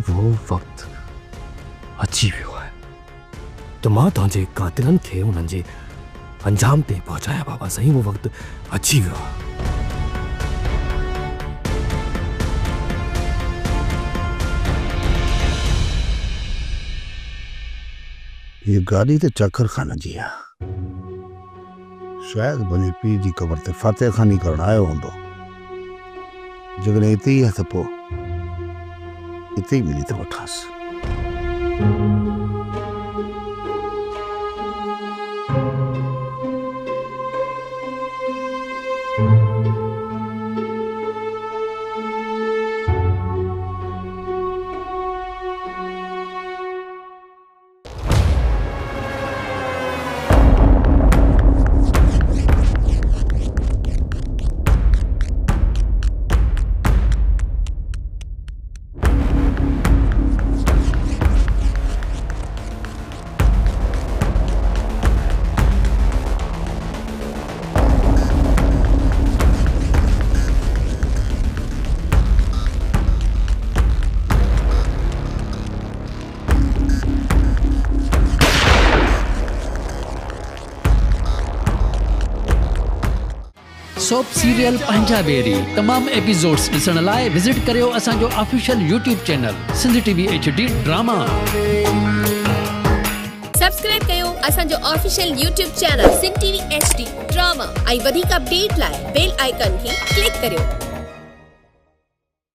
वो वक्त अची वियो है तो मां तांजे कातिलन के उन्हनि जे अंजाम ते पहुंचाया बाबा सही वो वक्त अची वियो है। ये गाड़ी ते चकर खाना जी है शायद बने पीर जी कबर ते फातिह खानी करण आयो होंदो जगने इते ही है तो पो इते ही मिली तो वठास। सोप सीरियल पंहिंजा वेरी तमाम एपिसोड्स ॾिसण लाइ विजिट करियो असांजो official YouTube channel Sindh TVHD drama. Subscribe कयो असांजो official YouTube channel Sindh TVHD drama ऐं वधीक अपडेट लाइ बेल आइकन खे क्लिक करियो।